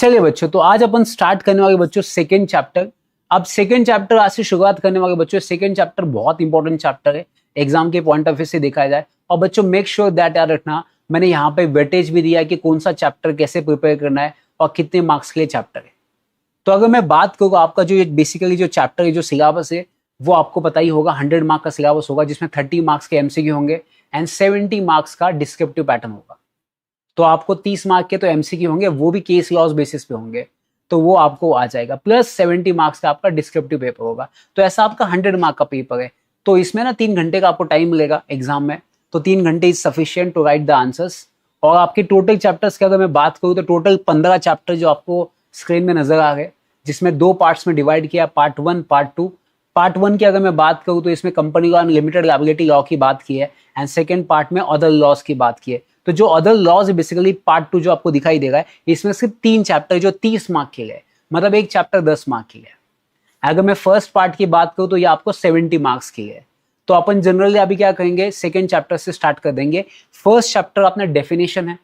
चलिए बच्चों, तो आज अपन स्टार्ट करने वाले बच्चों सेकेंड चैप्टर। अब सेकेंड चैप्टर आज से शुरुआत करने वाले बच्चों, सेकेंड चैप्टर बहुत इंपॉर्टेंट चैप्टर है एग्जाम के पॉइंट ऑफ व्यू से देखा जाए। और बच्चों मेक श्योर दैट याद रखना, मैंने यहाँ पे वेटेज भी दिया है कि कौन सा चैप्टर कैसे प्रिपेयर करना है और कितने मार्क्स के लिए चैप्टर है। तो अगर मैं बात करूँ, आपका जो बेसिकली जो चैप्टर है, जो सिलेबस है, वो आपको पता ही होगा 100 मार्क का सिलेबस होगा, जिसमें 30 मार्क्स के एमसीक्यू होंगे एंड 70 मार्क्स का डिस्क्रिप्टिव पैटर्न होगा। तो आपको 30 मार्क के तो एमसीक्यू होंगे, वो भी केस लॉस बेसिस पे होंगे, तो वो आपको आ जाएगा, प्लस 70 मार्क्स का आपका डिस्क्रिप्टिव पेपर होगा। तो ऐसा आपका 100 मार्क का पेपर है। तो इसमें ना 3 घंटे का आपको टाइम मिलेगा एग्जाम में, तो 3 घंटे is sufficient to write the answers. और आपके टोटल चैप्टर्स की अगर मैं बात करूँ तो टोटल 15 चैप्टर जो आपको स्क्रीन में नजर आ रहे, जिसमें 2 पार्ट्स में डिवाइड किया, पार्ट 1 पार्ट 2। पार्ट 1 की अगर मैं बात करूँ तो इसमें company law and limited liability law की बात की है, एंड सेकेंड पार्ट में अदर लॉज की बात की है। तो जो अदर लॉज है बेसिकली पार्ट 2 जो आपको दिखाई देगा, इसमें सिर्फ 3 चैप्टर जो 30 मार्क के लिए, मतलब एक चैप्टर 10 मार्क के लिए। अगर मैं फर्स्ट पार्ट की बात करूं तो ये आपको 70 मार्क्स की है। तो अपन जनरली अभी क्या करेंगे, सेकेंड चैप्टर से स्टार्ट कर देंगे। फर्स्ट चैप्टर अपना डेफिनेशन है,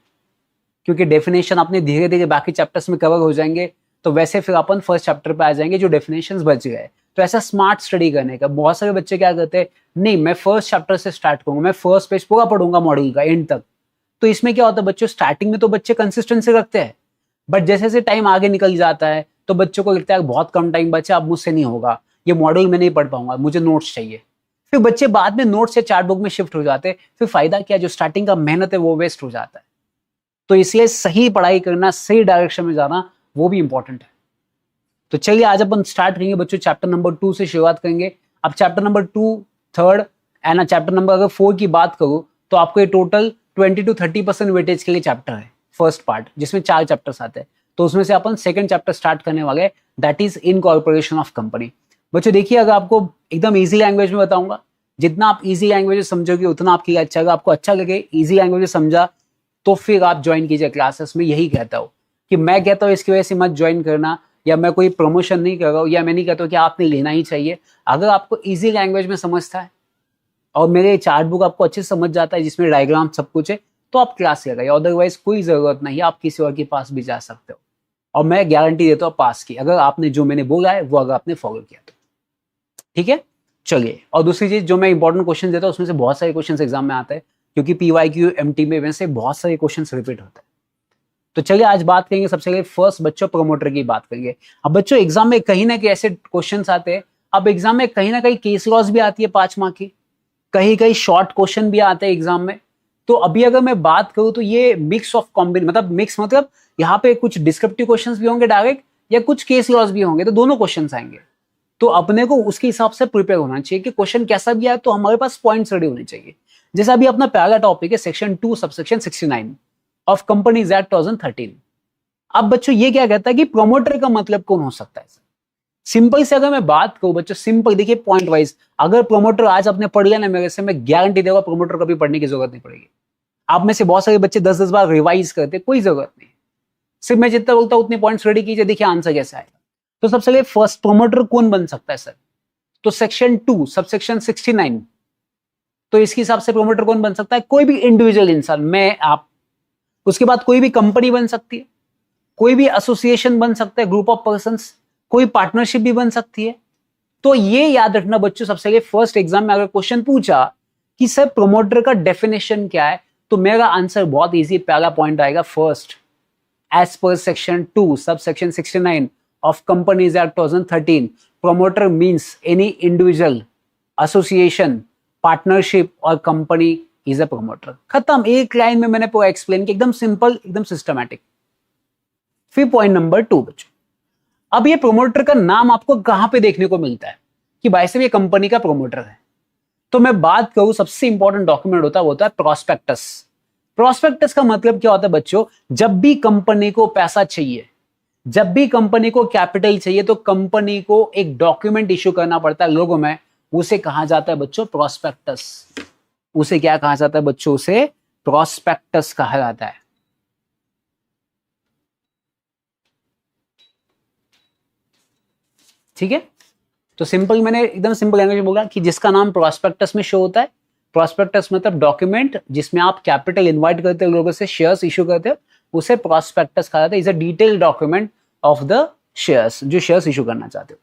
क्योंकि डेफिनेशन अपने धीरे धीरे बाकी चैप्टर्स में कवर हो जाएंगे, तो वैसे फिर अपन फर्स्ट चैप्टर पे आ जाएंगे जो डेफिनेशंस बच गए। तो ऐसा स्मार्ट स्टडी करने का, बहुत सारे बच्चे क्या करते हैं, नहीं मैं फर्स्ट चैप्टर से स्टार्ट करूंगा, मैं फर्स्ट पेज पूरा पढ़ूंगा मॉड्यूल का एंड तक। तो इसमें क्या होता है बच्चों, स्टार्टिंग में तो बच्चे कंसिस्टेंसी रखते हैं, बट जैसे जैसे टाइम आगे निकल जाता है तो बच्चों को लगता है बहुत कम टाइम बचा, अब मुझसे नहीं होगा, ये मॉड्यूल में नहीं पढ़ पाऊंगा, मुझे नोट्स चाहिए। फिर बच्चे बाद में नोट्स या चार्ट बुक में शिफ्ट हो जाते हैं, फिर फायदा क्या, जो स्टार्टिंग का मेहनत है वो वेस्ट हो जाता है। तो इसलिए सही पढ़ाई करना, सही डायरेक्शन में जाना, वो भी इंपॉर्टेंट है। तो चलिए आज अपन स्टार्ट करेंगे बच्चों, चैप्टर नंबर 2 से शुरुआत करेंगे। अब chapter number 2 third and chapter number अगर 4 की बात करूं तो आपको ये टोटल 20 to 30% वेटेज के लिए चैप्टर है फर्स्ट पार्ट, जिसमें 4 चैप्टर्स आते हैं। तो उसमें से अपन सेकंड चैप्टर स्टार्ट करने वाले हैं, that is incorporation of company. बच्चों देखिए, अगर आपको एकदम इजी लैंग्वेज में बताऊंगा, जितना आप इजी लैंग्वेज समझोगे उतना आपके लिए अच्छा। अगर आपको अच्छा लगे, इजी लैंग्वेज समझा, तो फिर आप ज्वाइन कीजिए क्लासेस में। यही कहता हूँ कि मैं कहता हूँ इसकी वजह से मत ज्वाइन करना, या मैं कोई प्रमोशन नहीं कर रहा हूँ, या मैं नहीं कहता हूँ कि आपने लेना ही चाहिए। अगर आपको इजी लैंग्वेज में समझता है और मेरे चार्ट बुक आपको अच्छे से समझ जाता है, जिसमें डायग्राम सब कुछ है, तो आप क्लास लगाइए। अदरवाइज कोई जरूरत नहीं है, आप किसी और के पास भी जा सकते हो, और मैं गारंटी देता हूँ पास की, अगर आपने जो मैंने बोला है वो अगर आपने फॉलो किया तो। ठीक है, चलिए। और दूसरी चीज, जो मैं इंपॉर्टेंट क्वेश्चन देता हूँ उसमें से बहुत सारे क्वेश्चन एग्जाम में आते हैं, क्योंकि PYQ MT में वैसे बहुत सारे क्वेश्चन रिपीट होते हैं। तो चलिए आज बात करेंगे सबसे पहले फर्स्ट बच्चों प्रमोटर की बात करेंगे। अब बच्चों एग्जाम में कहीं ना कहीं ऐसे क्वेश्चन आते हैं, अब एग्जाम में कहीं ना कहीं केस लॉस भी आती है 5 मार्क की, कहीं कहीं शॉर्ट क्वेश्चन भी आते हैं एग्जाम में। तो अभी अगर मैं बात करूं तो ये मिक्स ऑफ कॉम्बिनेशन, मतलब मिक्स मतलब यहाँ पे कुछ डिस्क्रिप्टिव क्वेश्चंस भी होंगे डायरेक्ट, या कुछ केस लॉस भी होंगे, तो दोनों क्वेश्चंस आएंगे। तो अपने को उसके हिसाब से प्रिपेयर होना चाहिए कि क्वेश्चन कैसा भी आए तो हमारे पास पॉइंट्स रेडी होने चाहिए। जैसे अभी अपना पहला टॉपिक है section 2 subsection 69 of companies act 2013। अब बच्चों ये क्या कहता है कि प्रमोटर का मतलब कौन हो सकता है। सिंपल से अगर मैं बात करूं बच्चों, सिंपल देखिए पॉइंट वाइज, अगर प्रमोटर आज आपने पढ़ लिया ना मेरे से, मैं गारंटी दूंगा प्रमोटर कभी पढ़ने की जरूरत नहीं पड़ेगी। आप में से बहुत सारे बच्चे 10-10 बार रिवाइज करते, कोई जरूरत नहीं, सिर्फ मैं जितना बोलता हूं उतने पॉइंट्स रेडी कीजिए, देखिए आंसर कैसे आएगा। तो सबसे पहले फर्स्ट प्रमोटर कौन बन सकता है सर, तो सेक्शन 2 सबसेक्शन 69, तो इसके हिसाब से प्रमोटर कौन बन सकता है, कोई भी इंडिविजुअल इंसान, मैं आप। उसके बाद कोई भी कंपनी बन सकती है, कोई भी एसोसिएशन बन सकता है, ग्रुप ऑफ पर्संस, कोई पार्टनरशिप भी बन सकती है। तो ये याद रखना बच्चों, सबसे पहले फर्स्ट एग्जाम में अगर क्वेश्चन पूछा कि सर प्रमोटर का डेफिनेशन क्या है, तो मेरा आंसर बहुत इजी, पहला पॉइंट आएगा first, as per section 2 subsection 69 of companies act 2013, promoter means any individual, association, partnership और कंपनी इज अ प्रमोटर। खत्म, एक लाइन में मैंने पूरा एक्सप्लेन किया, एकदम सिंपल, एकदम सिस्टमैटिक। फिर पॉइंट नंबर 2 बच्चों, अब ये प्रमोटर का नाम आपको कहां पे देखने को मिलता है कि भाई साहब ये कंपनी का प्रमोटर है। तो मैं बात करूं, सबसे इंपॉर्टेंट डॉक्यूमेंट होता है प्रोस्पेक्टस। प्रोस्पेक्टस का मतलब क्या होता है बच्चों, जब भी कंपनी को पैसा चाहिए, जब भी कंपनी को कैपिटल चाहिए, तो कंपनी को एक डॉक्यूमेंट इश्यू करना पड़ता है लोगों में, उसे कहा जाता है बच्चों प्रोस्पेक्टस। उसे क्या कहा जाता है बच्चों, उसे प्रोस्पेक्टस कहा जाता है। ठीक है, तो सिंपल, मैंने एकदम सिंपल लैंग्वेज में बोला कि जिसका नाम प्रोस्पेक्टस में शो होता है। प्रोस्पेक्टस मतलब डॉक्यूमेंट जिसमें आप कैपिटल इनवाइट करते हो लोगों से, शेयर्स इश्यू करते हो, उसे प्रोस्पेक्टस कहा जाता है। Is a detail document of the shares, जो शेयर्स इशू करना चाहते हो।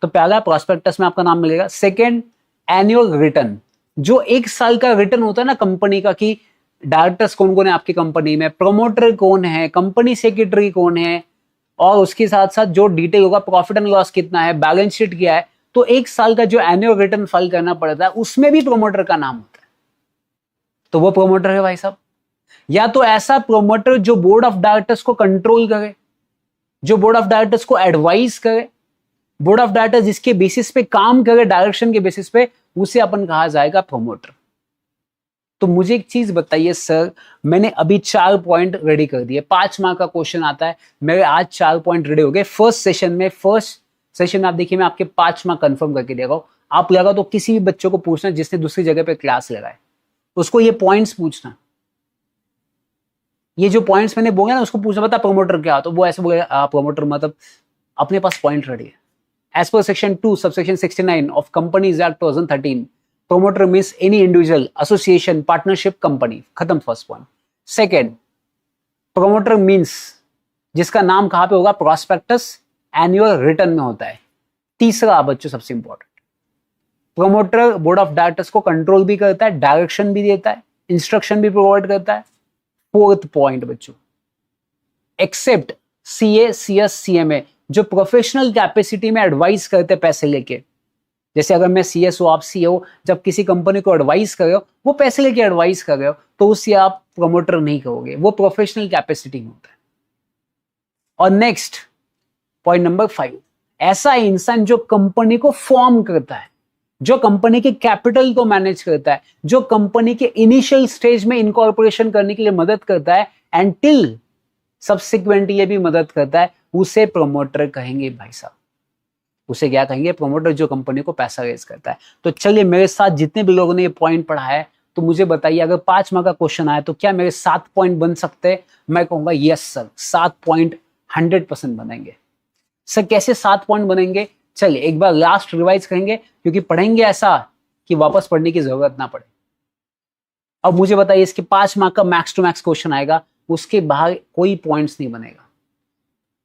तो पहला प्रोस्पेक्टस में आपका नाम मिलेगा। सेकेंड, एनुअल रिटर्न, जो 1 साल का रिटर्न होता है ना कंपनी का, कि डायरेक्टर्स कौन कौन है आपकी कंपनी में, प्रमोटर कौन है, कंपनी सेक्रेटरी कौन है, और उसके साथ साथ जो डिटेल होगा प्रॉफिट एंड लॉस कितना है, बैलेंस शीट क्या है। तो 1 साल का जो एनुअल रिटर्न फाइल करना पड़ता है उसमें भी प्रमोटर का नाम होता है। तो वो प्रमोटर है भाई साहब। या तो ऐसा प्रमोटर जो बोर्ड ऑफ डायरेक्टर्स को कंट्रोल करे, जो बोर्ड ऑफ डायरेक्टर्स को एडवाइस करे, बोर्ड ऑफ डायरेक्टर्स जिसके बेसिस पे काम करे, डायरेक्शन के बेसिस पे, उसे अपन कहा जाएगा प्रमोटर। तो मुझे एक चीज बताइए सर, मैंने अभी 4 पॉइंट रेडी कर दिए, 5 मार्क का क्वेश्चन आता है, मेरे आज 4 पॉइंट रेडी हो गए। फर्स्ट सेशन में आप देखिए मैं आपके 5 मार्क कंफर्म करके दे रहा हूं। आप लगा तो किसी भी बच्चों को पूछना जिसने दूसरी जगह पे क्लास लगाए, उसको ये पॉइंट्स पूछना, ये जो पॉइंट्स मैंने बोले ना उसको पूछना, बता प्रमोटर क्या, तो वो ऐसे बोले प्रमोटर मतलब अपने पास पॉइंट रेडी है। As per section 2 subsection 69 of companies act 2013, promoter means any individual, association, partnership, company। खत्म first point. Second, promoter means जिसका नाम कहां पे होगा, प्रोस्पेक्टस एनुअल रिटर्न में होता है। तीसरा बच्चों सबसे important, promoter board of directors को कंट्रोल भी करता है, डायरेक्शन भी देता है, इंस्ट्रक्शन भी प्रोवाइड करता है। फोर्थ पॉइंट बच्चों, एक्सेप्ट सीए, सीएस, सीएमए, जो प्रोफेशनल कैपेसिटी में एडवाइस करते पैसे लेके, जैसे अगर मैं सीएस हूं, आप सीए हो, जब किसी कंपनी को एडवाइस कर रहे हो, वो पैसे लेके एडवाइस कर रहे हो, तो उससे आप प्रमोटर नहीं कहोगे, वो प्रोफेशनल कैपेसिटी में होता है। और नेक्स्ट पॉइंट नंबर 5, ऐसा इंसान जो कंपनी को फॉर्म करता है, जो कंपनी के कैपिटल को मैनेज करता है, जो कंपनी के इनिशियल स्टेज में इनकॉर्पोरेशन करने के लिए मदद करता है, एंड टिल सब्सिक्वेंट ये भी मदद करता है, उसे प्रमोटर कहेंगे भाई साहब। उसे क्या कहेंगे, प्रमोटर, जो कंपनी को पैसा रेज करता है। तो चलिए मेरे साथ जितने भी लोगों ने ये पॉइंट पढ़ा है, तो मुझे बताइए अगर 5 मार्क का क्वेश्चन आए तो क्या मेरे 7 पॉइंट बन सकते हैं? मैं कहूंगा यस सर, 7 पॉइंट 100% बनेंगे। सर कैसे 7 पॉइंट बनेंगे? चलिए एक बार लास्ट रिवाइज करेंगे, क्योंकि पढ़ेंगे ऐसा कि वापस पढ़ने की जरूरत ना पड़े। अब मुझे बताइए इसके 5 मार्क का मैक्स टू मैक्स क्वेश्चन आएगा, उसके बाहर कोई पॉइंट्स नहीं बनेगा।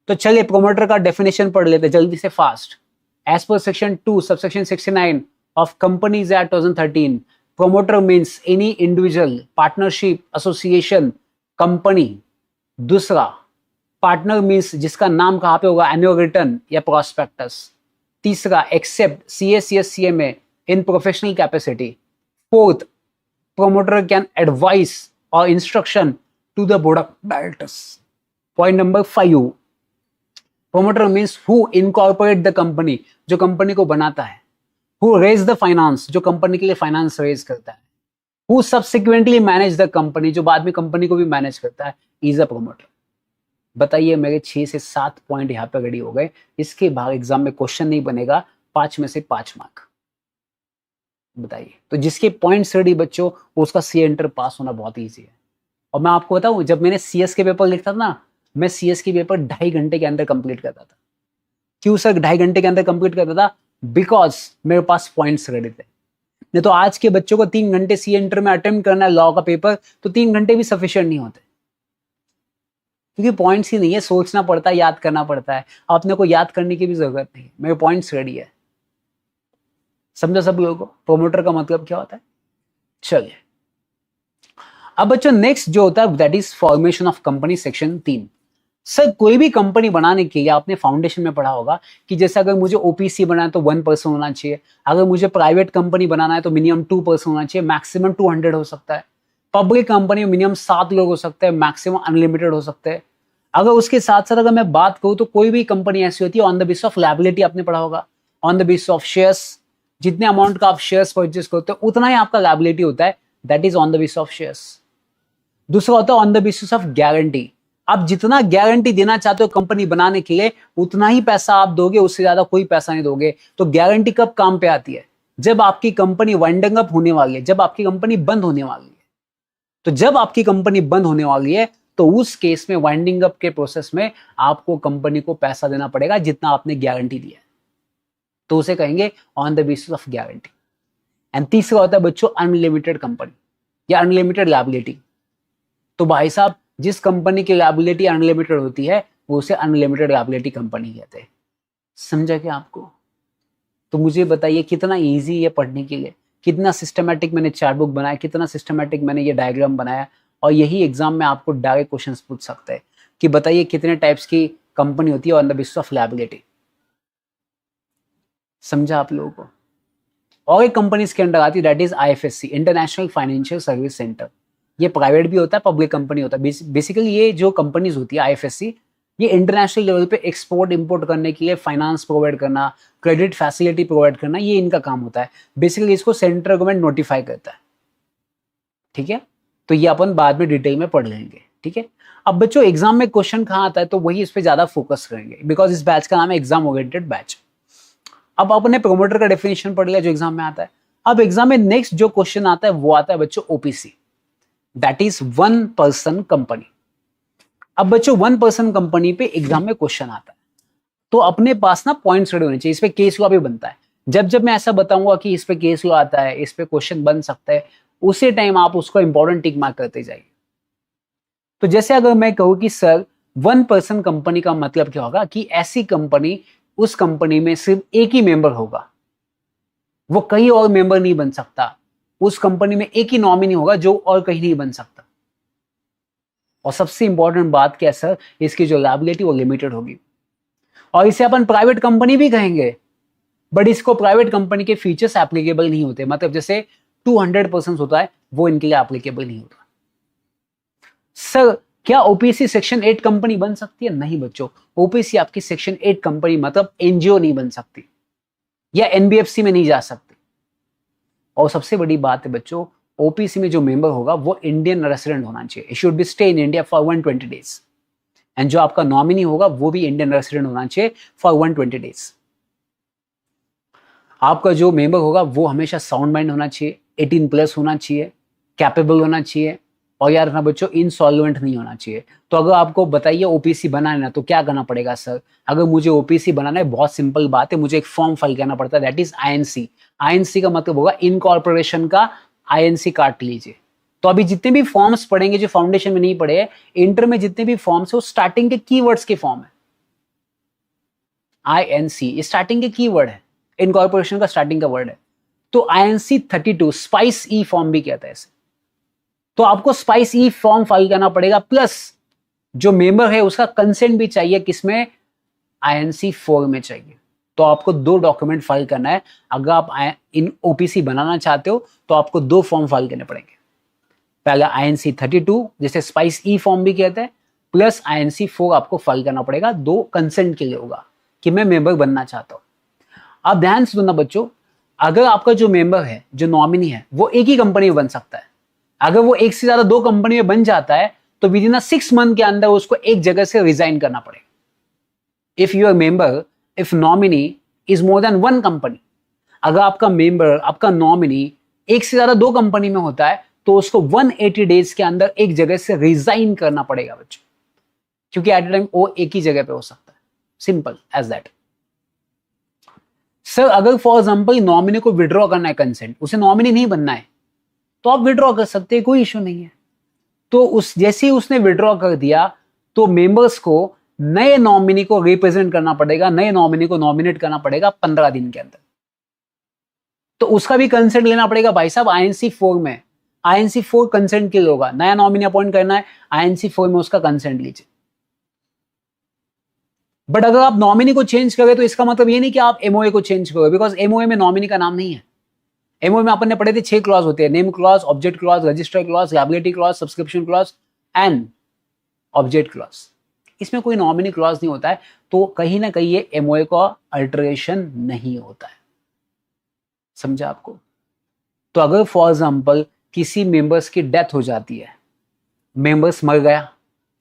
तो चलिए प्रमोटर का डेफिनेशन पढ़ लेते जल्दी से fast. As per section 2 subsection 69 of Companies Act 2013, promoter means any individual, partnership, association, company। दूसरा, partner means जिसका नाम कहां पे होगा, annual return या prospectus। तीसरा, except CA/CS CMA in professional capacity। Fourth, promoter can advise or instruction to the board of directors। Point number 5, promoter means who incorporate the company, जो company को बनाता है। who raise the finance, जो company के लिए finance raise करता है। who subsequently manage the company, जो बाद में कंपनी को भी मैनेज करता है, is a promoter। बताइए मेरे 6 से 7 पॉइंट यहाँ पे रेडी हो गए। इसके बाद एग्जाम में क्वेश्चन नहीं बनेगा, 5 में से 5 मार्क। बताइए, तो जिसके पॉइंट्स रेडी बच्चों, उसका सी एंटर पास होना बहुत ईजी है। और मैं आपको बताऊं, जब मैंने सीएस के पेपर लिखता था ना, मैं सीएस की पेपर 2.5 घंटे के अंदर कंप्लीट करता था। क्यों सर 2.5 घंटे के अंदर कंप्लीट करता था? बिकॉज मेरे पास पॉइंट्स रेडी थे। नहीं तो आज के बच्चों को 3 घंटे सी एंटर में अटेम्प्ट करना है लॉ का पेपर, तो 3 घंटे भी सफिशिएंट नहीं होते, क्योंकि पॉइंट्स ही नहीं है, सोचना पड़ता है, याद करना पड़ता है। अपने को याद करने की भी जरूरत नहीं, मेरे पॉइंट्स रेडी है। समझा सब लोगों को प्रोमोटर का मतलब क्या होता है? चलिए अब बच्चों नेक्स्ट जो होता है that is formation of company, section 3। Sir कोई भी कंपनी बनाने के लिए आपने फाउंडेशन में पढ़ा होगा कि जैसे अगर मुझे ओपीसी बनाना है तो 1% होना चाहिए, अगर मुझे प्राइवेट कंपनी बनाना है तो मिनिमम 2% होना चाहिए, मैक्सिमम 200 हो सकता है। पब्लिक कंपनी में मिनिमम 7 लोग हो सकते हैं, मैक्सिमम अनलिमिटेड हो सकते हैं। अगर उसके साथ साथ अगर मैं बात करूं तो कोई भी कंपनी ऐसी होती है on the basis of liability, आपने पढ़ा होगा, on the basis of shares, जितने अमाउंट का आप शेयर्स परचेज करते हो उतना ही आपका लायबिलिटी होता है, that is on the basis of shares. दूसरा होता है on the basis of guarantee, आप जितना गारंटी देना चाहते हो कंपनी बनाने के लिए उतना ही पैसा आप दोगे, उससे ज्यादा कोई पैसा नहीं दोगे। तो गारंटी कब काम पे आती है? जब आपकी कंपनी वाइंडिंग अप होने वाली है, जब आपकी कंपनी बंद होने वाली है। तो जब आपकी कंपनी बंद होने वाली है तो उस केस में वाइंडिंग अप के प्रोसेस में आपको कंपनी को पैसा देना पड़ेगा जितना आपने गारंटी दिया है, तो उसे कहेंगे on the basis of guarantee. And तीसरा होता है बच्चों अनलिमिटेड कंपनी या अनलिमिटेड लायबिलिटी। तो भाई साहब जिस कंपनी की लायबिलिटी अनलिमिटेड होती है वो उसे अनलिमिटेड लायबिलिटी कंपनी कहते हैं। समझा क्या आपको? तो मुझे बताइए कितना इजी है पढ़ने के लिए, कितना सिस्टमैटिक मैंने चार्ट बुक बनाया, कितना सिस्टमैटिक मैंने ये डायग्राम बनाया, और यही एग्जाम में आपको डायरेक्ट क्वेश्चंस पूछ सकते हैं कि बताइए कितने टाइप्स की कंपनी होती है on the basis of liability. समझा आप लोगों को? और एक कंपनी इसके अंडर आती है, that is IFSC, international financial service centre. ये प्राइवेट भी होता है, पब्लिक कंपनी होता है। बेसिकली ये जो कंपनीज होती है आईएफएससी, ये इंटरनेशनल लेवल पे एक्सपोर्ट इंपोर्ट करने के लिए फाइनेंस प्रोवाइड करना, क्रेडिट फैसिलिटी प्रोवाइड करना, ये इनका काम होता है। बेसिकली इसको सेंट्रल गवर्नमेंट नोटिफाई करता है। ठीक है, तो ये अपन बाद में डिटेल में पढ़ लेंगे। ठीक है, अब बच्चों एग्जाम में क्वेश्चन कहाँ आता है तो वही इस पे ज्यादा फोकस करेंगे, बिकॉज इस बैच का नाम है एग्जाम ओरिएंटेड बैच। अब आपने प्रोमोटर का डेफिनेशन पढ़ लिया जो एग्जाम में आता है। अब एग्जाम में नेक्स्ट जो क्वेश्चन आता है वो आता है बच्चों OPC, that is one person company. अब बच्चों वन पर्सन कंपनी पे एग्जाम में क्वेश्चन आता है तो अपने पास ना पॉइंट्स रेडी होने चाहिए। इस पे केस लॉ भी बनता है। जब जब मैं ऐसा बताऊंगा कि इस पे केस लॉ आता है, इस पे क्वेश्चन बन सकता है, उसी टाइम आप उसको इंपॉर्टेंट टिक मार्क करते जाइए। तो जैसे अगर मैं कहूं कि सर वन पर्सन कंपनी का मतलब क्या होगा, कि ऐसी कंपनी, उस कंपनी में सिर्फ एक ही मेंबर होगा, वो कहीं और मेंबर नहीं बन सकता। उस कंपनी में एक ही नॉमिनी होगा जो और कहीं नहीं बन सकता। और सबसे इंपॉर्टेंट बात क्या है सर, इसकी जो लायबिलिटी वो लिमिटेड होगी। और इसे अपन प्राइवेट कंपनी भी कहेंगे, बट इसको प्राइवेट कंपनी के फीचर्स एप्लीकेबल नहीं होते। मतलब जैसे 200% होता है वो इनके लिए एप्लीकेबल नहीं होता। सर क्या ओपीसी सेक्शन 8 कंपनी बन सकती है? नहीं बच्चों, ओपीसी आपकी सेक्शन 8 कंपनी मतलब एनजीओ नहीं बन सकती, या एनबीएफसी में नहीं जा सकती। और सबसे बड़ी बात है बच्चों, ओपीसी में जो मेंबर होगा वो इंडियन रेसिडेंट होना चाहिए। It should be stay in India for 120 days. And जो आपका नॉमिनी होगा वो भी इंडियन रेसिडेंट होना चाहिए फॉर 120 डेज। आपका जो मेंबर होगा वो हमेशा साउंड माइंड होना चाहिए, 18+ होना चाहिए, कैपेबल होना चाहिए, और यार ना बच्चों इनसॉल्वेंट नहीं होना चाहिए। तो अगर आपको बताइए ओपीसी बनाना है तो क्या करना पड़ेगा सर? अगर मुझे ओपीसी बनाना है, बहुत सिंपल बात है, मुझे एक फॉर्म फाइल करना पड़ता है, दैट इज आईएनसी। आईएनसी का मतलब होगा इनकॉर्पोरेशन का आईएनसी काट लीजिए। तो अभी जितने भी फॉर्म्स पढ़ेंगे जो फाउंडेशन में नहीं पढ़े हैं, इंटर में जितने भी फॉर्म्स है वो स्टार्टिंग के कीवर्ड्स के फॉर्म है। आईएनसी स्टार्टिंग के कीवर्ड है, इनकॉर्पोरेशन का स्टार्टिंग का वर्ड है। तो आईएनसी 32 स्पाइस ई फॉर्म भी कहता है इसे। तो आपको स्पाइस ई फॉर्म फाइल करना पड़ेगा, प्लस जो मेंबर है उसका कंसेंट भी चाहिए, किसमें? आईएनसी 4 में चाहिए। तो आपको 2 डॉक्यूमेंट फाइल करना है। अगर आप इन ओपीसी बनाना चाहते हो तो आपको 2 फॉर्म फाइल करने पड़ेंगे। पहला आईएनसी 32 जिसे स्पाइस ई फॉर्म भी कहते हैं, प्लस आईएनसी 4 आपको फाइल करना पड़ेगा। 2 कंसेंट के लिए होगा कि मैं मेंबर बनना चाहता हूं। आप ध्यान से सुनना बच्चों, अगर आपका जो मेंबर है, जो नॉमिनी है, वो एक ही कंपनी में बन सकता है। अगर वो एक से ज्यादा 2 कंपनी में बन जाता है तो विद इन 6 मंथ के अंदर उसको एक जगह से रिजाइन करना पड़ेगा। If your member, if nominee is more than 1 company, अगर आपका मेंबर, आपका नॉमिनी एक से ज्यादा 2 कंपनी में होता है तो उसको 180 डेज के अंदर एक जगह से रिजाइन करना पड़ेगा बच्चों, क्योंकि एट टाइम वो एक ही जगह पे हो सकता है। Simple as that. सर अगर फॉर एग्जाम्पल नॉमिनी को विड्रॉ करना है कंसेंट, उसे नॉमिनी नहीं बनना है, तो आप विड्रॉ कर सकते हैं, कोई इश्यू नहीं है। तो उस जैसे ही उसने विड्रॉ कर दिया तो मेंबर्स को नए नॉमिनी को रिप्रेजेंट करना पड़ेगा, नए नॉमिनी को नॉमिनेट करना पड़ेगा 15 दिन के अंदर। तो उसका भी कंसेंट लेना पड़ेगा भाई साहब आईएनसी 4 में। आईएनसी 4 कंसेंट के लिए होगा, नया नॉमिनी अपॉइंट करना है, आईएनसी 4 में उसका कंसेंट लीजिए। बट अगर आप नॉमिनी को चेंज करें तो इसका मतलब ये नहीं कि आप एमओए को चेंज करोगे, बिकॉज एमओए में नॉमिनी का नाम नहीं है। एमओए में अपन ने पढ़े थे 6 क्लॉज होते हैं, name clause, object clause, register clause, liability clause, subscription clause and object clause. इसमें कोई नॉमिनी क्लॉज नहीं होता है, तो कहीं ना कहीं ये एमओए का अल्टरेशन नहीं होता है। समझा आपको? तो अगर फॉर एग्जाम्पल किसी मेंबर्स की डेथ हो जाती है, मेंबर्स मर गया,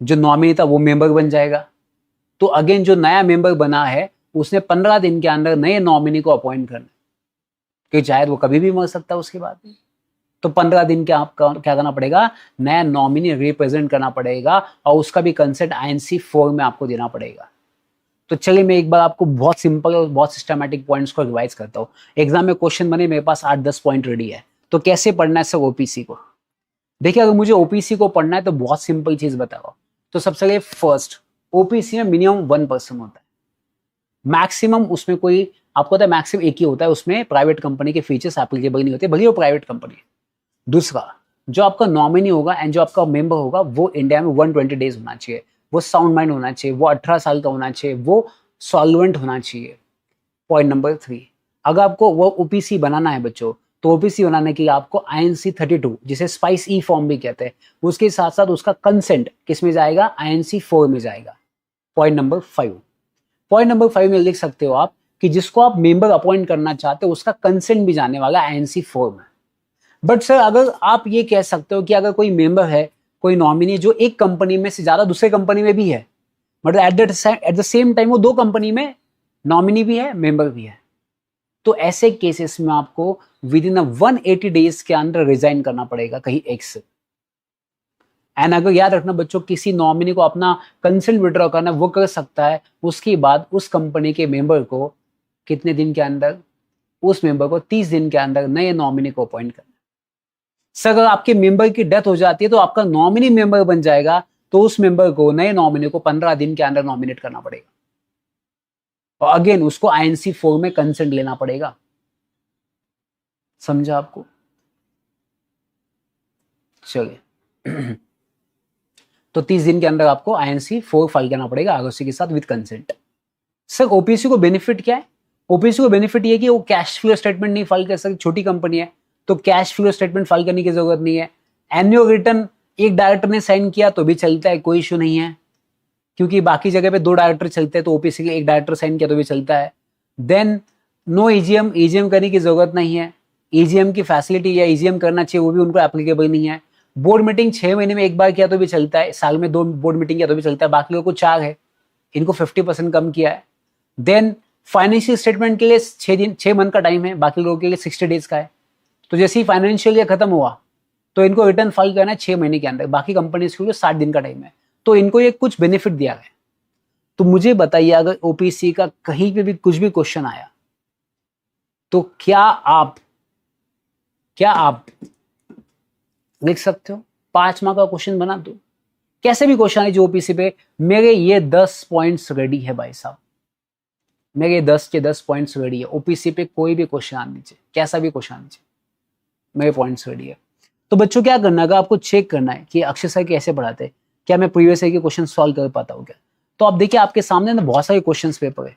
जो नॉमिनी था वो मेंबर बन जाएगा, तो अगेन जो नया मेंबर बना है उसने 15 दिन के अंदर नए नॉमिनी को अपॉइंट करना, कि शायद वो कभी भी मर सकता है उसके बाद में। तो 15 दिन के आपका क्या करना पड़ेगा, नया नॉमिनी रिप्रेजेंट करना पड़ेगा, और उसका भी कंसेंट आईएनसी 4 में आपको देना पड़ेगा। तो चलिए मैं एक बार आपको बहुत सिंपल और बहुत सिस्टमैटिक पॉइंट्स को रिवाइज करता हूँ। एग्जाम में क्वेश्चन बने, मेरे पास 8-10 पॉइंट रेडी है। तो कैसे पढ़ना है सर ओपीसी को? देखिए अगर मुझे ओपीसी को पढ़ना है तो बहुत सिंपल चीज बताओ। तो सबसे पहले फर्स्ट, ओपीसी में मिनिमम 1% होता है, मैक्सिमम उसमें कोई आपको पता है मैक्सिमम एक ही होता है, उसमें प्राइवेट कंपनी के फीचर्स एप्लीकेबल नहीं होते, भले वो प्राइवेट कंपनी है। दूसरा, जो आपका नॉमिनी होगा एंड जो आपका मेंबर होगा वो इंडिया में 120 डेज होना चाहिए, वो साउंड माइंड होना चाहिए, वो 18 साल का होना चाहिए, वो सॉल्वेंट होना चाहिए। पॉइंट नंबर 3, अगर आपको वो ओपीसी बनाना है बच्चों, तो ओपीसी बनाने के लिए आपको INC 32 जिसे स्पाइस ई फॉर्म भी कहते हैं, उसके साथ साथ उसका कंसेंट किस में जाएगा, INC 4 में जाएगा। पॉइंट नंबर 5, पॉइंट नंबर 5 में लिख सकते हो आप कि जिसको आप मेंबर अपॉइंट करना चाहते हो उसका कंसेंट भी जाने वाला INC 4 में। बट सर अगर आप ये कह सकते हो कि अगर कोई मेंबर है, कोई नॉमिनी जो एक कंपनी में से ज्यादा दूसरे कंपनी में भी है, मतलब एट द सेम टाइम वो दो कंपनी में नॉमिनी भी है मेंबर भी है, तो ऐसे केसेस में आपको विद इन 180 डेज के अंदर रिजाइन करना पड़ेगा कहीं एक से। एंड अगर याद रखना बच्चों, किसी नॉमिनी को अपना कंसेंट विड्रॉ करना वो कर सकता है, उसके बाद उस कंपनी के मेंबर को कितने दिन के अंदर, उस मेंबर को 30 दिन के अंदर नए नॉमिनी को अपॉइंट करना। सर अगर आपके मेंबर की डेथ हो जाती है तो आपका नॉमिनी मेंबर बन जाएगा, तो उस मेंबर को, नए नॉमिनी को 15 दिन के अंदर नॉमिनेट करना पड़ेगा, और अगेन उसको INC 4 में कंसेंट लेना पड़ेगा। समझा आपको? चलिए तो 30 दिन के अंदर आपको INC 4 फाइल करना पड़ेगा ROC के साथ विद कंसेंट। सर ओपीसी को बेनिफिट क्या है? ओपीसी को बेनिफिट ये कि वो कैश फ्लो स्टेटमेंट नहीं फाइल कर सकती, छोटी कंपनी है तो कैश फ्लो स्टेटमेंट फाइल करने की जरूरत नहीं है। एनुअल रिटर्न एक डायरेक्टर ने साइन किया तो भी चलता है, कोई इशू नहीं है, क्योंकि बाकी जगह पे 2 डायरेक्टर चलते हैं, तो ओपीसी के एक डायरेक्टर साइन किया तो भी चलता है। देन नो ईजीएम करने की जरूरत नहीं है, ईजीएम की फैसिलिटी या ईजीएम करना चाहिए वो भी उनको एप्लीकेबल नहीं है। बोर्ड मीटिंग 6 महीने में एक बार किया तो भी चलता है, साल में 2 बोर्ड मीटिंग किया तो भी चलता है, बाकी लोगों को 4 है, इनको 50% कम किया है। देन फाइनेंशियल स्टेटमेंट के लिए 6 मंथ का टाइम है, बाकी लोगों के लिए 60 डेज का है। तो जैसे ही फाइनेंशियल ईयर खत्म हुआ तो इनको रिटर्न फाइल करना है 6 महीने के अंदर, बाकी कंपनीज के लिए 60 दिन का टाइम है, तो इनको ये कुछ बेनिफिट दिया गया। तो मुझे बताइए अगर ओपीसी का कहीं पे भी कुछ भी क्वेश्चन आया तो क्या आप लिख सकते हो 5 मार्क का क्वेश्चन बना दो, कैसे भी क्वेश्चन है जो ओपीसी पे, मेरे ये 10 पॉइंट्स रेडी है भाई साहब, मेरे 10 के 10 पॉइंट्स रेडी है। ओपीसी पे कोई भी क्वेश्चन आने चाहिए, कैसा भी क्वेश्चन आने चाहिए, मेरे पॉइंट्स रेडी है। तो बच्चों क्या करना है, आपको चेक करना है कि अक्षय सर कैसे पढ़ाते हैं, क्या मैं प्रीवियस ईयर के क्वेश्चन सॉल्व कर पाता हूँ क्या। तो आप देखिए आपके सामने ना बहुत सारे क्वेश्चन पेपर है,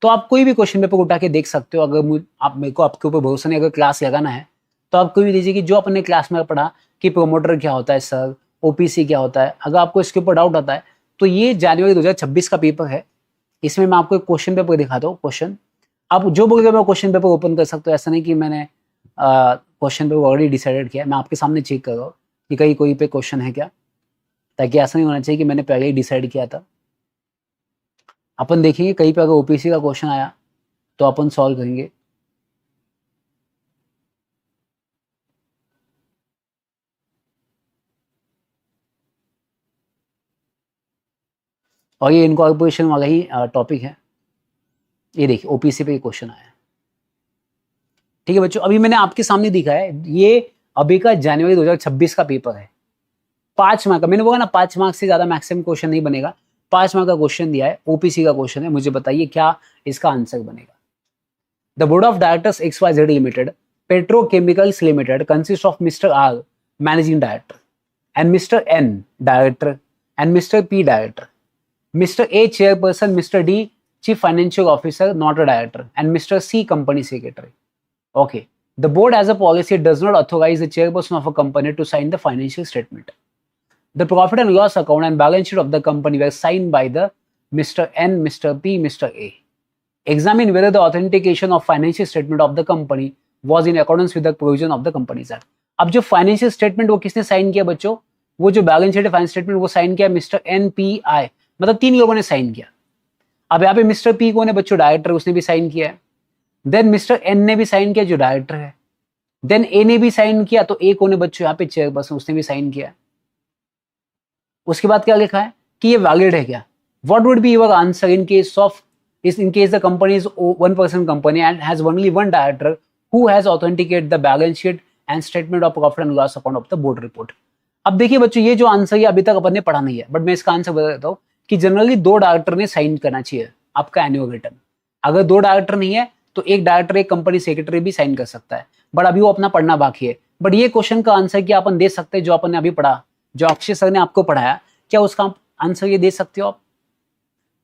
तो आप कोई भी क्वेश्चन पेपर उठा के देख सकते हो। अगर आप मेरे को आपके ऊपर भरोसा नहीं, अगर क्लास लगाना है तो आप कोई भी दीजिए कि जो अपने क्लास में पढ़ा कि प्रोमोटर क्या होता है सर, ओपीसी क्या होता है। अगर आपको इसके ऊपर डाउट आता है तो ये जनवरी 2026 का पेपर है, इसमें मैं आपको एक क्वेश्चन पेपर दिखाता हूँ। क्वेश्चन आप जो बोलोगे मैं क्वेश्चन पेपर ओपन कर सकता हूँ, ऐसा नहीं कि मैंने क्वेश्चन पेपर ऑलरेडी डिसाइडेड किया है, मैं आपके सामने चेक कर रहा हूँ कि कहीं कोई पे क्वेश्चन है क्या, ताकि ऐसा नहीं होना चाहिए कि मैंने पहले ही डिसाइड किया था। अपन देखेंगे कहीं पे अगर ओपीसी का क्वेश्चन आया तो अपन सॉल्व करेंगे। और ये इनकॉर्पोरेशन वाला ही टॉपिक है, ये देखिए ओपीसी पे क्वेश्चन आया। ठीक है बच्चों, अभी मैंने आपके सामने दिखा है, ये अभी का जनवरी 2026 का पेपर है, 5 मार्क का। मैंने बोला ना 5 मार्क से ज्यादा मैक्सिमम क्वेश्चन नहीं बनेगा, 5 मार्क का क्वेश्चन दिया है, ओपीसी का क्वेश्चन है। मुझे बताइए क्या इसका आंसर बनेगा। The board of directors XYZ limited petrochemicals limited consist of mister R managing director and mister N director and mister P director, mister A chairperson, mister D chief financial officer not a director, and Mr. C company secretary. Okay, the board as a policy does not authorize the chairperson of a company to sign the financial statement. The profit and loss account and balance sheet of the company were signed by the Mr. N, Mr. P, Mr. A. Examine whether the authentication of financial statement of the company was in accordance with the provision of the Companies Act. अब जो financial statement वो किसने sign किया बच्चों, वो जो balance sheet financial statement वो sign किया मिस्टर एन पी आई, मतलब 3 लोगों ने साइन किया। अब यहाँ पे मिस्टर पी कौन है बच्चों, डायरेक्टर, उसने भी साइन किया है। देन मिस्टर एन ने भी साइन किया जो डायरेक्टर है। देन ए ने भी साइन किया, तो ए कौन है बच्चों, यहाँ पे चेयरपर्सन, उसने भी साइन किया। उसके बाद क्या लिखा है कि ये वैलिड है क्या। What would be your answer in case of in case the company is 1% company and has only one director who has authenticated the balance sheet and statement of profit and loss account of the board report. अब देखिए बच्चों, ये जो answer है अभी तक अपन ने पढ़ा नहीं है, बट मैं इसका आंसर बता देता हूँ कि जनरली 2 डायरेक्टर ने साइन करना चाहिए आपका एनुअल रिटर्न। अगर 2 डायरेक्टर नहीं है तो एक डायरेक्टर, एक कंपनी सेक्रेटरी भी साइन कर सकता है, बट अभी वो अपना पढ़ना बाकी है। बट ये क्वेश्चन का आंसर क्या अपन दे सकते हैं, जो अपन ने अभी पढ़ा, जो अक्षय सर ने आपको पढ़ाया, क्या उसका आंसर ये दे सकते हो आप?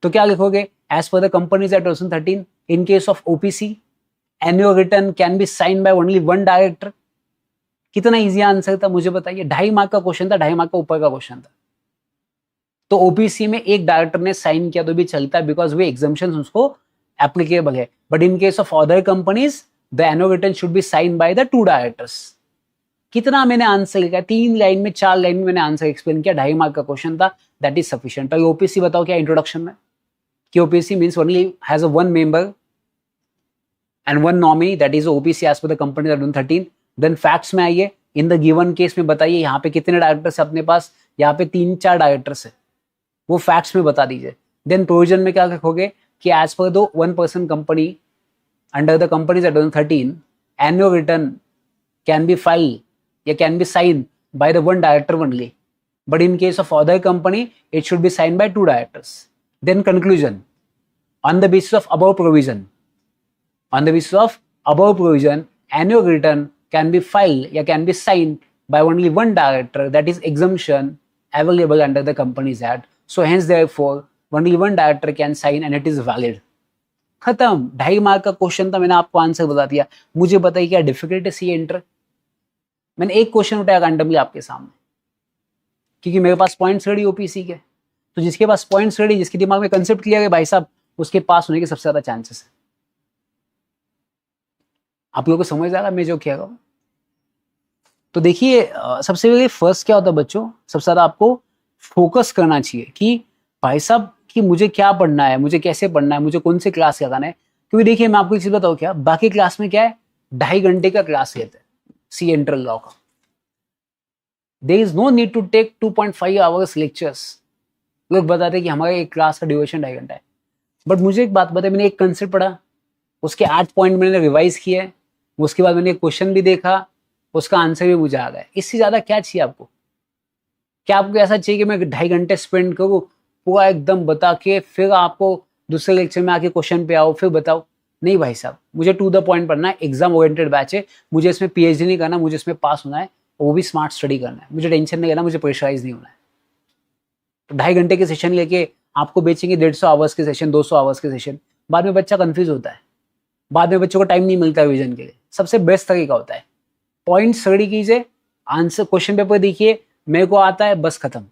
तो क्या लिखोगे? As per the companies act 2013, in case of OPC annual return can be sign by only 1 director. कितना इजी आंसर था मुझे बताइए, 2.5 मार्क का क्वेश्चन था, 2.5 मार्क का ऊपर का क्वेश्चन था। तो ओपीसी में एक डायरेक्टर ने साइन किया तो भी चलता है, बिकॉज वे एग्जाम्पशन उसको एप्लीकेबल है। But in case of other companies the annual return should be sign by the 2 directors. कितना मैंने आंसर लिखा है? 3 लाइन में, 4 लाइन में मैंने आंसर एक्सप्लेन किया, 2.5 मार्क का क्वेश्चन था, दैट इज सफिशिएंट। तो ओपीसी बताओ क्या इंट्रोडक्शन में, कि OPC means only has a 1 member and 1 nominee, that is OPC as per the company 2013। Then facts में आइए, इन द गिवन केस में बताइए यहाँ पे कितने डायरेक्टर्स है अपने पास, यहाँ पे 3-4 डायरेक्टर्स है, वो फैक्ट्स में बता दीजिए। देन प्रोविजन में क्या लिखोगे कि as per the 1 person company under the companies act 2013 annual return can be file या can be sign by the 1 director only, but in case of other company it should be sign by 2 directors. Then conclusion, on the basis of above provision, on the basis of above provision, annual return can be filed या can be signed by only 1 director, that is exemption available under the Companies Act. So hence therefore only 1 director can sign and it is valid. खत्म। 2.5 mark का question था, मैंने आपको answer बता दिया। मुझे बताइए क्या डिफिकल्ट है सी एंटर? मैंने एक क्वेश्चन उठाया रैंडमली आपके सामने, क्योंकि मेरे पास पॉइंट्स रेडी ओपीसी के। तो जिसके पास पॉइंट्स रेडी, जिसके दिमाग में कंसेप्ट क्लियर है भाई साहब, उसके पास होने के सबसे ज्यादा चांसेस है। आप लोगों को समझ आ रहा मैं जो कह रहा हूं? तो देखिए सबसे पहले फर्स्ट क्या होता है बच्चों, सबसे ज्यादा आपको फोकस करना चाहिए कि भाई साहब कि मुझे क्या पढ़ना है, मुझे कैसे पढ़ना है, मुझे कौन से क्लास लगाना है। क्योंकि देखिए मैं आपको एक चीज बताऊं, क्या बाकी क्लास में क्या है, 2.5 घंटे का क्लास लेते हैं सी एंट्रल लॉ का। There is no need to take 2.5 hours lectures. लोग बताते हैं कि हमारे एक क्लास का ड्यूरेशन 2.5 घंटा है, बट मुझे एक बात बताए, मैंने एक कंसेप्ट पढ़ा, उसके 8 पॉइंट मैंने रिवाइज किए, उसके बाद मैंने एक क्वेश्चन भी देखा, उसका आंसर भी मुझे आ गया। इससे ज्यादा क्या चाहिए आपको? क्या आपको ऐसा चाहिए कि मैं 2.5 घंटे स्पेंड करूँ पूरा एकदम बता के, फिर आपको दूसरे लेक्चर में आके क्वेश्चन पे आओ फिर बताओ? नहीं भाई साहब, मुझे टू द पॉइंट पढ़ना है, एग्जाम ओरिएंटेड बैच है, मुझे इसमें पीएचडी नहीं करना, मुझे इसमें पास होना है, वो भी स्मार्ट स्टडी करना है, मुझे टेंशन नहीं करना, मुझे प्रेशराइज नहीं होना है। तो 2.5 घंटे के सेशन लेके आपको बेचेंगे 150 आवर्स के सेशन, 200 आवर्स के सेशन, बाद में बच्चा कंफ्यूज होता है, बाद में बच्चों को टाइम नहीं मिलता रिवीजन के लिए। सबसे बेस्ट तरीका होता है पॉइंट स्टडी कीजिए, आंसर क्वेश्चन पेपर देखिए, मेरे को आता है बस खत्म।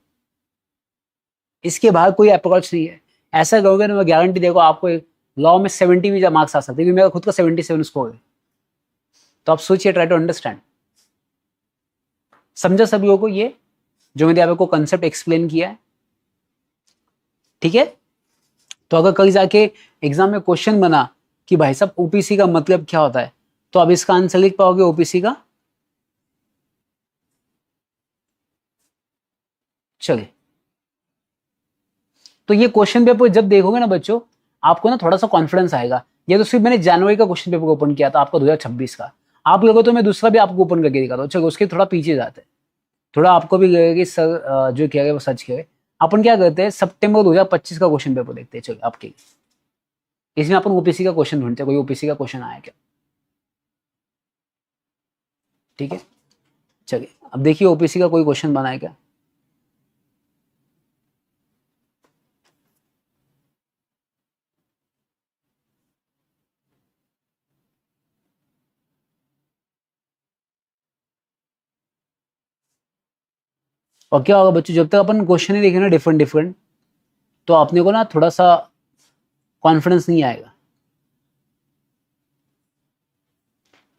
इसके बाहर कोई अप्रोच नहीं है। ऐसा करोगे ना, मैं गारंटी देखो आपको लॉ में 70 भी मार्क्स आ सकते हैं, क्योंकि मेरा खुद का 77 स्कोर है। तो आप सोचिए, ट्राई टू अंडरस्टैंड। समझा सभी लोगों को ये जो मैंने आपको कंसेप्ट एक्सप्लेन किया है? ठीक है। तो अगर कल जाके एग्जाम में क्वेश्चन बना कि भाई साहब ओपीसी का मतलब क्या होता है, तो अब इसका आंसर लिख पाओगे ओपीसी का? चलिए, तो ये क्वेश्चन पेपर जब देखोगे ना बच्चों, आपको ना थोड़ा सा कॉन्फिडेंस आएगा। ये तो सिर्फ मैंने जनवरी का क्वेश्चन पेपर ओपन किया था आपका 2026 का। आप लोगों तो मैं दूसरा भी आपको ओपन करके दिखाता हूँ। चलो उसके थोड़ा पीछे जाते हैं, थोड़ा आपको भी लगेगा कि सर जो किया गया वो सच किया गया। अपन क्या करते हैं, सितंबर 2025 का क्वेश्चन पेपर देखते हैं। चलो आपके इसमें अपन ओपीसी का क्वेश्चन ढूंढते हैं, कोई ओपीसी का क्वेश्चन आया क्या? ठीक है, चलिए अब देखिए ओपीसी का कोई क्वेश्चन बना है क्या? और क्या होगा बच्चों, जब तक अपन क्वेश्चन ही देखें ना डिफरेंट डिफरेंट, तो अपने को ना थोड़ा सा कॉन्फिडेंस नहीं आएगा।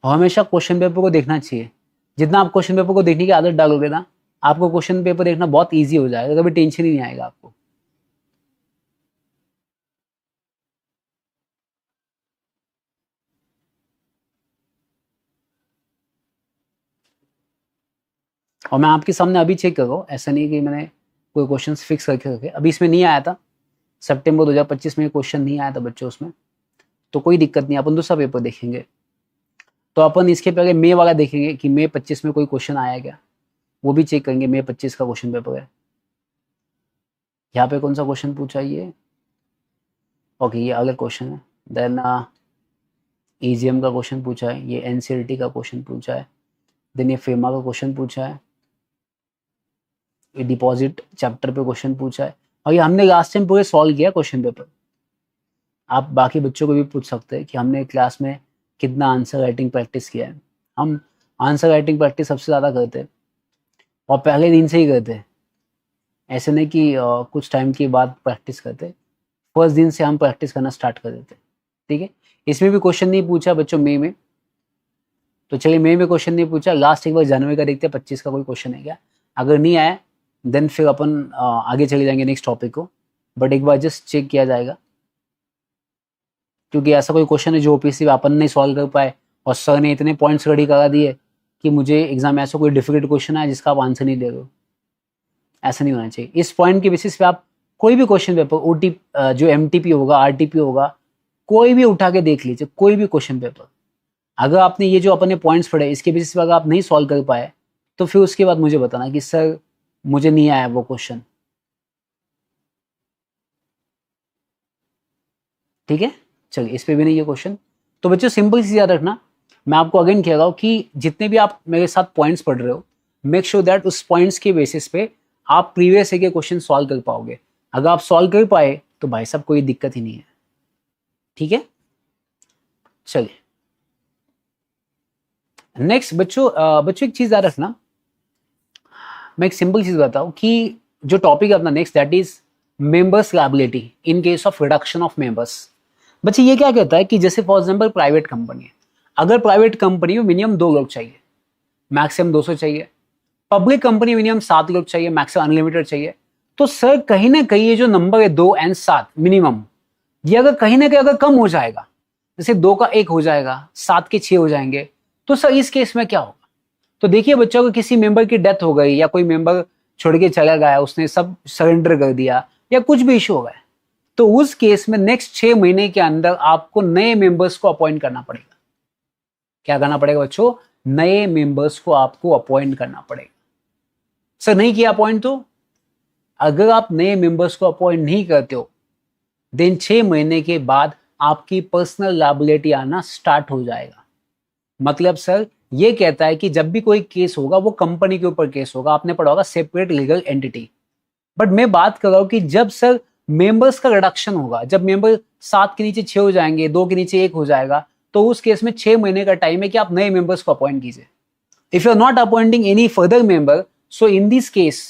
और हमेशा क्वेश्चन पेपर को देखना चाहिए। जितना आप क्वेश्चन पेपर को देखने की आदत डालोगे ना, आपको क्वेश्चन पेपर देखना बहुत ईजी हो जाएगा, कभी टेंशन ही नहीं आएगा आपको। और मैं आपके सामने अभी चेक कर रहा हूँ, ऐसा नहीं कि मैंने कोई क्वेश्चन फिक्स करके रखे। अभी इसमें नहीं आया था, सितंबर 2025 में क्वेश्चन नहीं आया था बच्चों उसमें, तो कोई दिक्कत नहीं, अपन दूसरा पेपर देखेंगे। तो अपन इसके पहले मई वाला देखेंगे कि मई 25 में कोई क्वेश्चन आया क्या। वो भी चेक करेंगे। मई 25 का क्वेश्चन पेपर है। यहाँ पे कौन सा क्वेश्चन पूछा है ये? ओके, ये अगला क्वेश्चन है। देन ईजीएम का क्वेश्चन पूछा है, ये एनसीईआरटी का क्वेश्चन पूछा है, देन ये फेमा का क्वेश्चन पूछा है, ये डिपॉजिट चैप्टर पे क्वेश्चन पूछा है, और ये हमने लास्ट टाइम पूरे सॉल्व किया क्वेश्चन पेपर। आप बाकी बच्चों को भी पूछ सकते हैं कि हमने क्लास में कितना आंसर राइटिंग प्रैक्टिस किया है। हम आंसर राइटिंग प्रैक्टिस सबसे ज़्यादा करते हैं और पहले दिन से ही करते हैं, ऐसे नहीं कि कुछ टाइम के बाद प्रैक्टिस करते। फर्स्ट दिन से हम प्रैक्टिस करना स्टार्ट कर देते। ठीक है, इसमें भी क्वेश्चन नहीं पूछा बच्चों मई में, तो चलिए मई में क्वेश्चन नहीं पूछा, लास्ट एक बार जनवरी का देखते हैं 25 का कोई क्वेश्चन है क्या। अगर नहीं आया देन फिर अपन आगे चले जाएंगे नेक्स्ट टॉपिक को, बट एक बार जस्ट चेक किया जाएगा, क्योंकि ऐसा कोई क्वेश्चन है जो ओपीसी में अपन नहीं सॉल्व कर पाए और सर ने इतने पॉइंट्स रेडी करा दिए कि मुझे एग्जाम में ऐसा कोई डिफिकल्ट क्वेश्चन है जिसका आप आंसर नहीं दे रहे हो। ऐसा नहीं होना चाहिए। इस पॉइंट के बेसिस पे आप कोई भी क्वेश्चन पेपर ओटी जो एमटीपी होगा, आरटीपी होगा, कोई भी उठा के देख लीजिए, कोई भी क्वेश्चन पेपर, अगर आपने ये जो अपने पॉइंट्स पढ़े इसके बेसिस पे अगर आप नहीं सॉल्व कर पाए तो फिर उसके बाद मुझे बताना कि सर मुझे नहीं आया वो क्वेश्चन। ठीक है, चलिए इस पे भी नहीं ये क्वेश्चन। तो बच्चों सिंपल चीज याद रखना, मैं आपको अगेन कह रहा हूँ कि जितने भी आप मेरे साथ पॉइंट्स पढ़ रहे हो, मेक श्योर दैट उस पॉइंट्स के बेसिस पे आप प्रीवियस के क्वेश्चन सॉल्व कर पाओगे। अगर आप सॉल्व कर पाए तो भाई साहब कोई दिक्कत ही नहीं है। ठीक है, चलिए नेक्स्ट बच्चों एक चीज याद रखना, मैं एक सिंपल चीज बताऊं कि जो टॉपिक है अपना next that is members liability in case of reduction of members. बच्चे ये क्या कहता है कि जैसे फॉर एग्जांपल प्राइवेट कंपनी है, अगर प्राइवेट कंपनी में मिनिमम 2 लोग चाहिए, मैक्सिमम 200 चाहिए, पब्लिक कंपनी मिनिमम 7 लोग चाहिए, मैक्सिमम अनलिमिटेड चाहिए, तो सर कहीं ना कहीं ये जो नंबर है 2 और 7 मिनिमम, ये अगर कहीं ना कहीं अगर कम हो जाएगा, जैसे 2 का 1 हो जाएगा, 7 के 6 हो जाएंगे, तो सर इस केस में क्या होगा? तो देखिए बच्चों को किसी मेंबर की डेथ हो गई या कोई मेंबर छोड़ के चला गया, उसने सब सरेंडर कर दिया या कुछ भी इशू हो गया, तो उस केस में नेक्स्ट 6 महीने के अंदर आपको नए मेंबर्स को अपॉइंट करना पड़ेगा। क्या करना पड़ेगा बच्चों? नए मेंबर्स को आपको अपॉइंट करना पड़ेगा। सर नहीं किया अपॉइंट, तो अगर आप नए मेंबर्स को अपॉइंट नहीं करते हो देन 6 महीने के बाद आपकी पर्सनल लायबिलिटी आना स्टार्ट हो जाएगा। मतलब सर ये कहता है कि जब भी कोई केस होगा वो कंपनी के ऊपर केस होगा, आपने पढ़ा होगा सेपरेट लीगल एंटिटी, बट मैं बात कर रहा हूं कि जब सर मेंबर्स का रिडक्शन होगा, जब मेंबर 7 के नीचे 6 हो जाएंगे, 2 के नीचे 1 हो जाएगा, तो उस केस में 6 महीने का टाइम है कि आप नए मेंबर्स को अपॉइंट कीजिए। If you are not appointing any further member, so in this case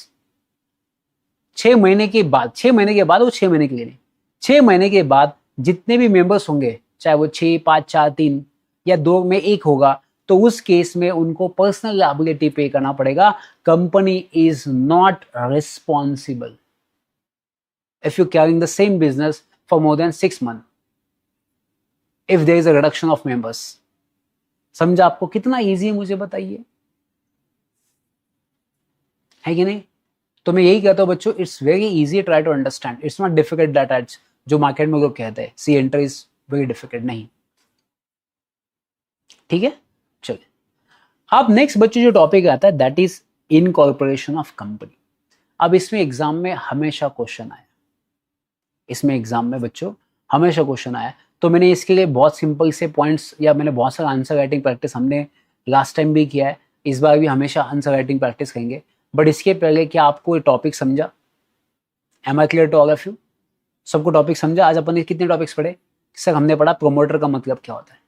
6 महीने के बाद, 6 महीने के बाद, वो 6 महीने के लिए नहीं, 6 महीने के बाद जितने भी मेंबर्स होंगे, चाहे वो 6, 5, 4, 3 या 2 में 1 होगा, तो उस केस में उनको पर्सनल लायबिलिटी पे करना पड़ेगा। Company is not responsible if you're carrying the same business for more than 6 months if there is a reduction of members। समझा आपको? कितना इजी है मुझे बताइए, है कि नहीं? तो मैं यही कहता हूं बच्चों, it's very easy, try to understand, it's not difficult that as जो मार्केट में लोग कहते हैं C enter is very difficult, नहीं। ठीक है, चलिए अब नेक्स्ट बच्चों जो टॉपिक आता है that is incorporation of company. अब इसमें एग्जाम में हमेशा क्वेश्चन आया, इसमें एग्जाम में बच्चों हमेशा क्वेश्चन आया, तो मैंने इसके लिए बहुत सिंपल से पॉइंट्स या मैंने बहुत सारा आंसर राइटिंग प्रैक्टिस हमने लास्ट टाइम भी किया है, इस बार भी हमेशा आंसर राइटिंग प्रैक्टिस करेंगे। बट इसके पहले क्या आपको ये टॉपिक समझा? Am I clear to all of you? सबको टॉपिक समझा? आज अपन ने कितने टॉपिक्स पढ़े? सर हमने पढ़ा प्रोमोटर का मतलब क्या होता है,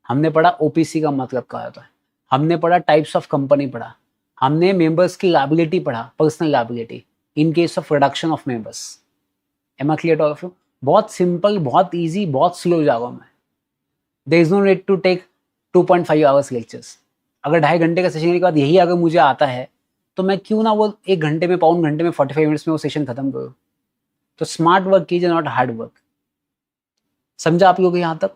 हमने पढ़ा ओपीसी का मतलब क्या होता है, हमने पढ़ा टाइप्स ऑफ कंपनी पढ़ा, हमने मेंबर्स की लायबिलिटी पढ़ा, personal liability in case of reduction of members. Am I clear to all of you? बहुत सिंपल, बहुत इजी, बहुत स्लो जाऊंगा मैं। There is no need to take 2.5 hours lectures. अगर 2.5 घंटे का सेशन के बाद यही अगर मुझे आता है तो मैं क्यों ना वो 1 घंटे में, पौन घंटे में, 45 मिनट्स में वो सेशन खत्म करूँ। तो स्मार्ट वर्क कीजिए, नॉट हार्ड वर्क। समझा आप लोग यहाँ तक?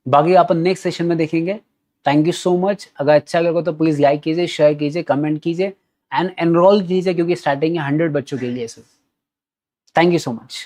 बाकी अपन नेक्स्ट सेशन में देखेंगे। Thank you so much. अगर अच्छा लगा तो प्लीज लाइक कीजिए, शेयर कीजिए, कमेंट कीजिए एंड एनरोल कीजिए, क्योंकि स्टार्टिंग है 100 बच्चों के लिए sir. Thank you so much.